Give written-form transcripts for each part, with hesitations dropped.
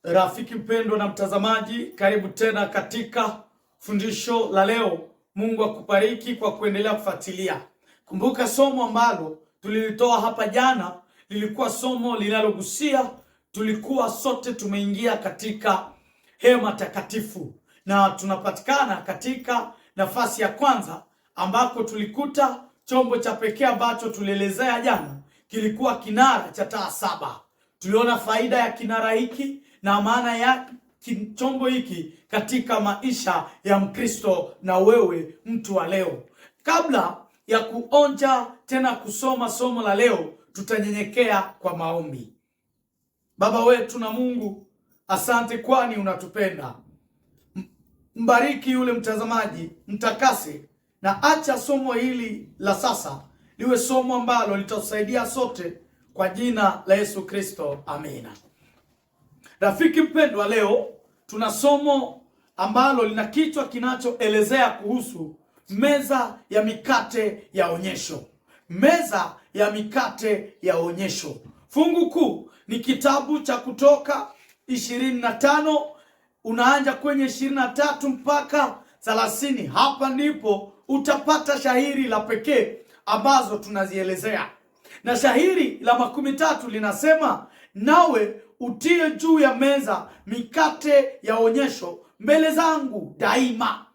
Rafiki mpendwa na mtazamaji, karibu tena katika fundisho la leo. Mungu akubariki kwa kuendelea kufuatilia. Kumbuka somo ambalo tulilitoa hapa jana lilikuwa somo linalogusia, tulikuwa sote tumeingia katika hema takatifu, na tunapatikana katika nafasi ya kwanza ambako tulikuta chombo cha pekee ambacho tulielezea jana kilikuwa kinara cha taa saba. Tuliona faida ya kinara hiki na maana ya chombo hiki katika maisha ya Mkristo na wewe mtu wa leo. Kabla ya kuonja tena kusoma somo la leo, tutanyenyekea kwa maombi. Baba wetu na Mungu, asante kwani unatupenda. Mbariki yule mtazamaji, mtakase, na acha somo hili la sasa liwe somo ambalo litasaidia sote, kwa jina la Yesu Kristo, amina. Rafiki mpendwa, leo tuna somo ambalo lina kichwa kinachoelezea kuhusu meza ya mikate ya onyesho. Meza ya mikate ya onyesho. Fungu kuu ni kitabu cha Kutoka 25, unaanza kwenye 23 mpaka 30. Hapa ndipo utapata shahiri la pekee ambazo tunazielezea. Na shahiri la 13 linasema, nawe utie juu ya meza mikate ya onyesho mbele zangu daima.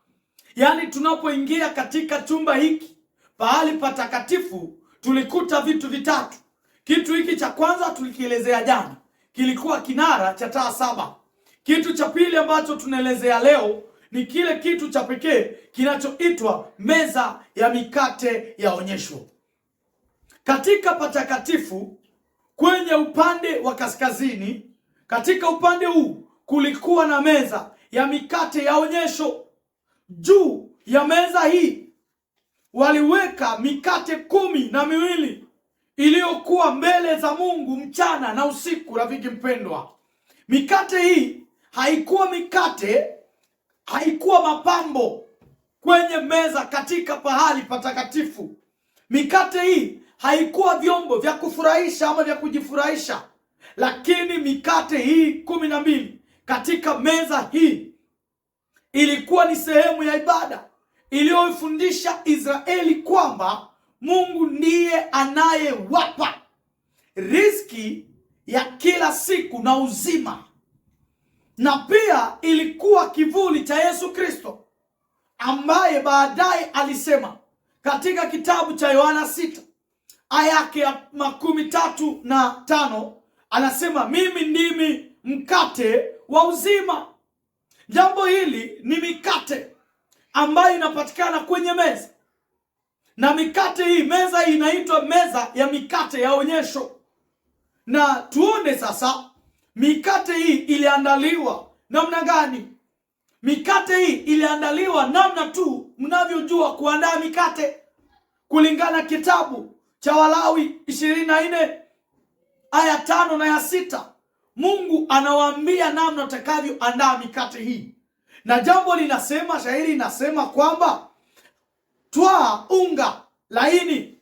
Yaani tunapoingia katika chumba hiki, pahali patakatifu, tulikuta vitu vitatu. Kitu hiki cha kwanza tulikielezea jana, kilikuwa kinara cha taa saba. Kitu cha pili ambacho tunaelezea leo ni kile kitu cha pekee kinachoitwa meza ya mikate ya onyesho. Katika patakatifu kwenye upande wa kaskazini, katika upande huu kulikuwa na meza ya mikate ya onyesho. Juu ya meza hii waliweka mikate 12 iliyokuwa mbele za Mungu mchana na usiku. Rafiki mpendwa, mikate hii haikuwa mapambo kwenye meza katika pahali patakatifu. Mikate hii haikuwa vyombo vya kufurahisha ama vya kujifurahisha, lakini mikate hii 12 katika meza hii ilikuwa ni sehemu ya ibada iliyofundisha Israeli kwamba Mungu ndiye anayewapa riziki ya kila siku na uzima. Na pia ilikuwa kivuli cha Yesu Kristo, ambaye baadaye alisema katika kitabu cha Yohana 6 aya yake ya 35, anasema, mimi ndimi mkate wa uzima. Jambo hili ni mikate ambayo inapatikana kwenye meza, na mikate hii, meza hii inaitwa meza ya mikate ya onyesho. Na tuone sasa mikate hii iliandaliwa namna gani. Mikate hii iliandaliwa namna tu mnavyojua kuandaa mikate, kulingana kitabu cha Walawi 24 aya 5 na ya 6. Mungu anawaambia namna utakavyoandaa mikate hii. Na jambo linasema, shairi inasema kwamba twaa unga laini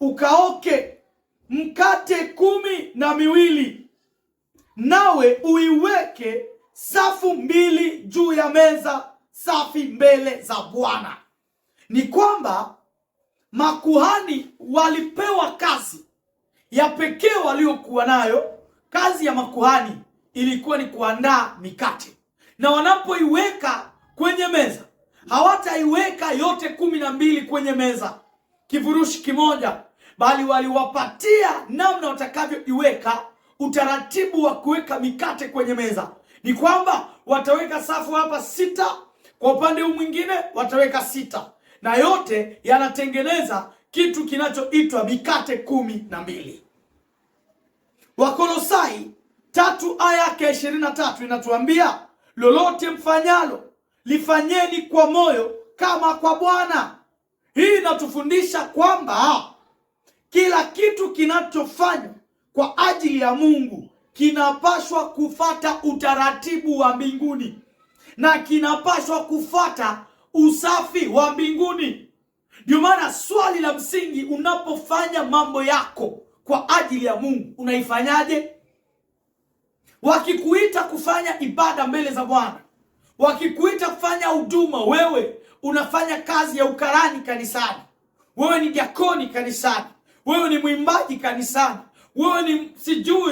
ukaoke mkate 12, nawe uiweke safu 2 juu ya meza safi mbele za Bwana. Ni kwamba makuhani walipewa kazi ya pekee waliokuwa nayo. Kazi ya makuhani ilikuwa ni kuandaa mikate, na wanapoiweka kwenye meza hawataiweka yote 12 kwenye meza kifurushi kimoja, bali waliwapatia namna watakavyoiweka, utaratibu wa kuweka mikate kwenye meza. Ni kwamba wataweka safu hapa 6, kwa upande huu mwingine wataweka 6, na yote yanatengeneza kitu kinachoitwa mikate 12. Wakolosai 3 aya yake 23 inatuambia, lolote mfanyalo lifanyeni kwa moyo kama kwa Bwana. Hii inatufundisha kwamba kila kitu kinachofanywa kwa ajili ya Mungu kinapaswa kufata utaratibu wa mbinguni, na kinapaswa kufata usafi wa mbinguni. Ndio maana swali la msingi, unapofanya mambo yako kwa ajili ya Mungu, unaifanyaje? wakikuita kufanya ibada mbele za Bwana, wakikuita kufanya huduma, wewe unafanya kazi ya ukarani kanisani, wewe ni diakoni kanisani, wewe ni mwimbaji kanisani, wewe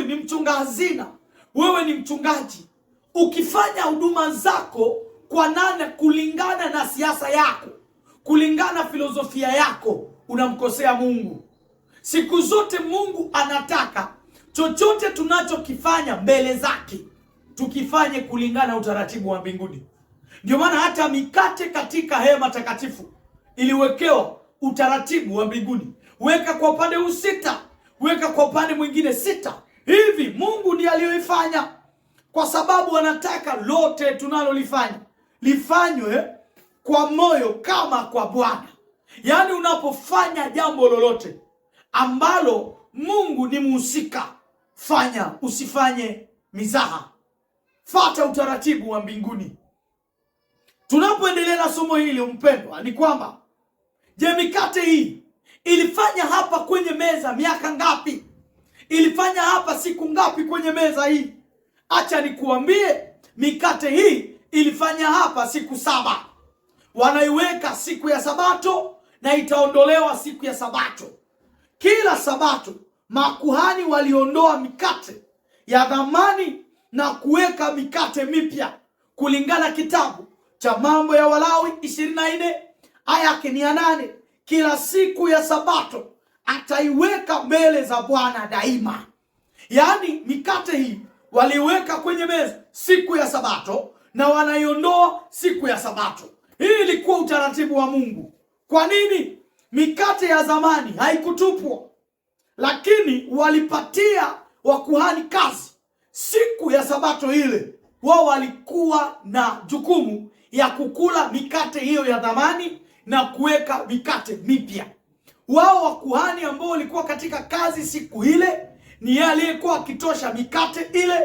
ni mchunga hazina, wewe ni mchungaji, ukifanya huduma zako kwa nane kulingana na siasa yako, kulingana na filosofia yako, unamkosea Mungu. Siku zote Mungu anataka chochote tunachokifanya mbele zake tukifanye kulingana na utaratibu wa mbinguni. Ndio maana hata mikate katika hema takatifu iliwekewa utaratibu wa mbinguni. Weka kwa upande huu 6, weka kwa upande mwingine 6. Hivi Mungu ndiye aliyoifanya, kwa sababu anataka lote tunalolifanya lifanywe kwa moyo kama kwa Bwana. Yaani unapofanya jambo lolote ambalo Mungu ni mhusika, fanya, usifanye mizaha. Fuata utaratibu wa mbinguni. Tunapoendelea na somo hili mpendwa, ni kwamba je, mikate hii ilifanya hapa kwenye meza miaka ngapi? Ilifanya hapa siku ngapi kwenye meza hii? Acha nikuambie, mikate hii ilifanya hapa siku 7. Wanaiweka siku ya Sabato na itaondolewa siku ya Sabato. Kila Sabato makuhani waliondoa mikate ya zamani na kuweka mikate mipya kulingana kitabu cha Mambo ya Walawi 24 aya yake ni 8. Kila siku ya Sabato ataiweka mbele za Bwana daima. Yaani mikate hii waliweka kwenye meza siku ya Sabato na wanaiondoa siku ya Sabato. Hii ilikuwa utaratibu wa Mungu. Kwa nini? Mikate ya zamani haikutupwa, lakini walipatia wakuhani kazi. Siku ya Sabato ile wao walikuwa na jukumu ya kukula mikate hiyo ya zamani na kuweka mikate mipya. Wao wakuhani ambao walikuwa katika kazi siku ile ni yeye aliyekuwa akitosha mikate ile,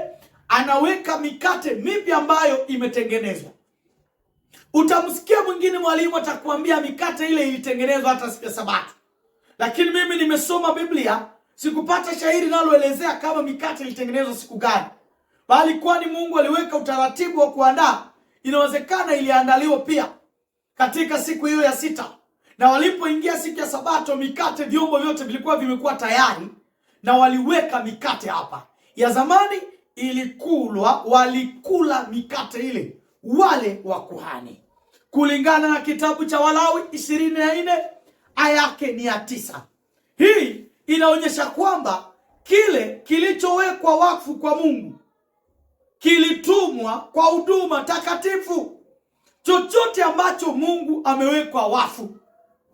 anaweka mikate mipya ambayo imetengenezwa. Utamsikia mwingine mwalimu atakwambia mikate ile ilitengenezwa hata siku ya Sabato. Lakini mimi nimesoma Biblia, sikupata shairi linaloelezea kama mikate ilitengenezwa siku gani. Bali kwani Mungu aliweka utaratibu wa kuandaa, inawezekana iliandaliwa pia katika siku hiyo ya 6. Na walipoingia siku ya Sabato, mikate, vyombo vyote vilikuwa vimekuwa tayari na waliweka mikate hapa. Ya zamani walikula mikate ile wale wakuhani. Kulingana na kitabu cha Walawi 24 aya yake ni 9. Hii inaonyesha kwamba kile kilichowekwa wakfu kwa Mungu kilitumwa kwa huduma takatifu. Chochote ambacho Mungu amewekwa wakfu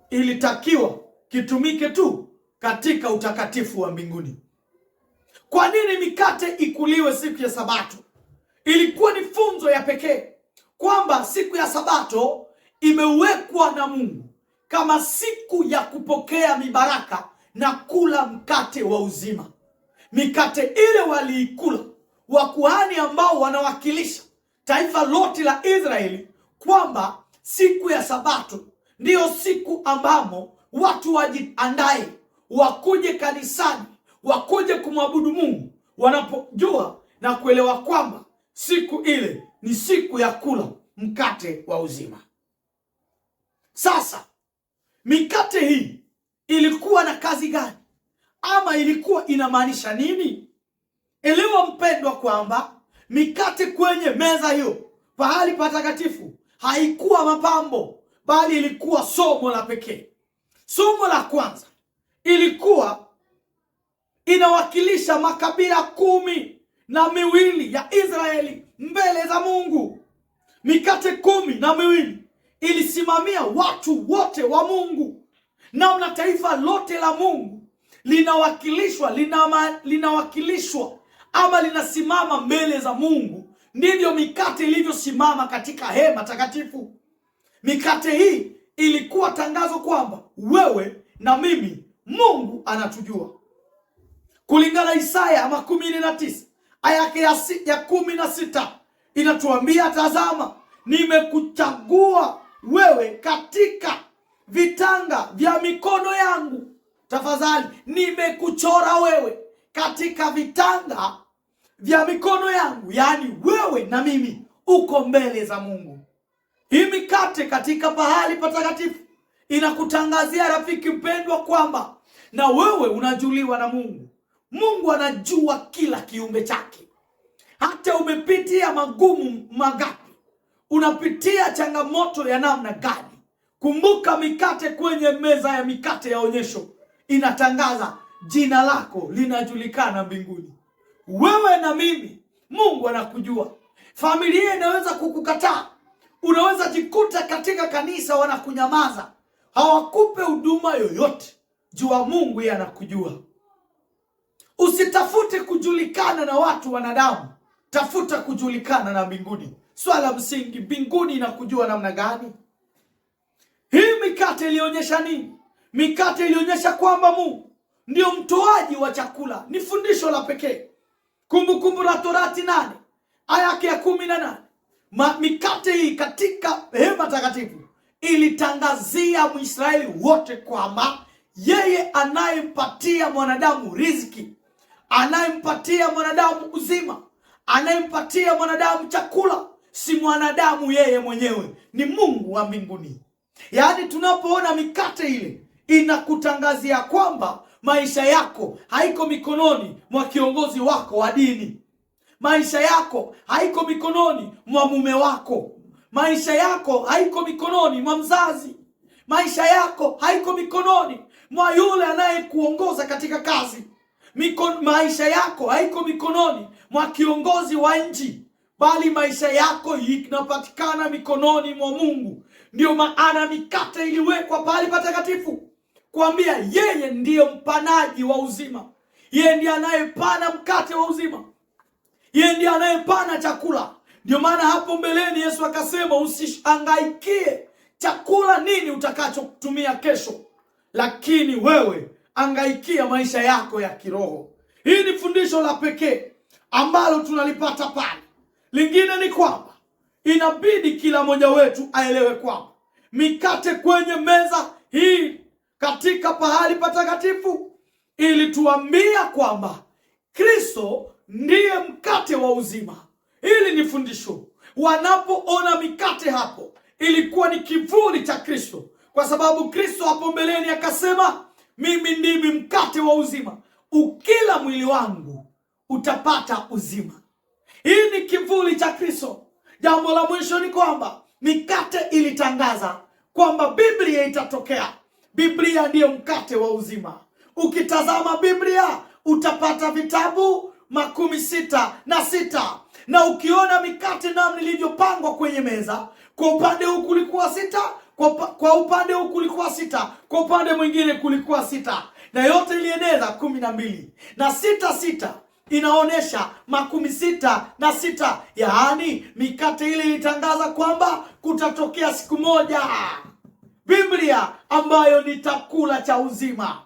ilitakiwa kitumike tu katika utakatifu wa mbinguni. Kwa nini mikate ikuliwe siku ya Sabato? Ilikuwa ni funzo ya pekee kwamba siku ya Sabato imewekwa na Mungu kama siku ya kupokea mibaraka na kula mkate wa uzima. Mikate ile waliikula wakuhani ambao wanawakilisha taifa lote la Israeli, kwamba siku ya Sabato ndiyo siku ambamo watu wajiandae, wakuje kanisani, wakuje kumwabudu Mungu, wanapojua na kuelewa kwamba siku ile ni siku ya kula mkate wa uzima. Sasa mikate hii ilikuwa na kazi gani, ama ilikuwa inamaanisha nini? Elewa mpendwa kwamba mikate kwenye meza hiyo pahali patakatifu haikuwa mapambo, bali ilikuwa somo la pekee. Somo la kwanza ilikuwa inawakilisha makabila 12 ya Israeli mbele za Mungu. Mikate 12 ilisimamia watu wote wa Mungu. Namna taifa lote la Mungu linawakilishwa ama linasimama mbele za Mungu, ndivyo mikate ilivyosimama katika hema takatifu. Mikate hii ilikuwa tangazo kwamba wewe na mimi Mungu anatujua. Kulingana Isaya 19 aya yake ya 16 inatuambia, tazama, nimekuchagua wewe katika vitanga vya mikono yangu. Tafadhali, nimekuchora wewe katika vitanga vya mikono yangu, yaani wewe na mimi, uko mbele za Mungu. Hii mikate katika pahali patakatifu inakutangazia rafiki mpendwa kwamba na wewe unajuliwa na Mungu. Mungu anajua kila kiumbe chake. Hata umepitia magumu magapi, unapitia changamoto ya namna gani, kumbuka mikate kwenye meza ya mikate ya onyesho inatangaza jina lako linajulikana mbinguni. Wewe na mimi, Mungu anakujua. Familia inaweza kukukataa. Unaweza jikuta katika kanisa wanakunyamaza, hawakupe huduma yoyote. Jua Mungu yeye anakujua. Usitafute kujulikana na watu wanadamu, tafuta kujulikana na mbinguni. Swala msingi, mbinguni inakujua namna gani? Hii mikate ilionyesha nini? Mikate ilionyesha kwamba Mungu ndio mtoaji wa chakula. Ni fundisho la pekee. Kumbukumbu la Torati 8 aya ya 18. Mikate hii katika hema takatifu ilitangazia Mwisraeli wote kwamba yeye anayempatia mwanadamu riziki, anayempatia mwanadamu uzima, anayempatia mwanadamu chakula si mwanadamu yeye mwenyewe, ni Mungu wa mbinguni. Yaani tunapoona mikate ile inakutangazia kwamba maisha yako haiko mikononi mwa kiongozi wako wa dini. Maisha yako haiko mikononi mwa mume wako. Maisha yako haiko mikononi mwa mzazi. Maisha yako haiko mikononi mwa yule anayekuongoza katika kazi. Maisha yako haiko mikononi mwa kiongozi wa nchi, bali maisha yako inapatikana mikononi mwa Mungu. Ndio maana mikate iliwekwa pale patakatifu kuambia yeye ndiyo mpanaji wa uzima. Yeye ndiye anayepana mkate wa uzima. Yeye ndiye anayepana chakula. Ndio maana hapo mbeleni Yesu akasema usihangaikie chakula nini utakachotumia kesho, lakini wewe angaikia maisha yako ya kiroho. Hii ni fundisho la pekee ambalo tunalipata pale. Lingine ni kwamba inabidi kila mmoja wetu aelewe kwamba mikate kwenye meza hii katika pahali patakatifu ilituambia kwamba Kristo ndiye mkate wa uzima. Hili ni fundisho. Wanapoona mikate hapo, ilikuwa ni kivuli cha Kristo, kwa sababu Kristo hapo mbeleni akasema, mimi ndimi mkate wa uzima, ukila mwili wangu utapata uzima. Hii ni kivuli cha Kristo. Jambo la mwisho ni kwamba mikate ilitangaza kwamba Biblia itatokea. Biblia ndiyo mkate wa uzima. Ukitazama Biblia utapata vitabu 66, na ukiona mikate namna ilivyopangwa kwenye meza, kwa upande huu kulikuwa 6, kwa upande huu kulikuwa 6, kwa upande mwingine kulikuwa 6, na yote ilieneza 12, na 6 inaonesha 66. Yaani mikate ile ilitangaza kwamba kutatokea siku moja Biblia ambayo ni chakula cha uzima.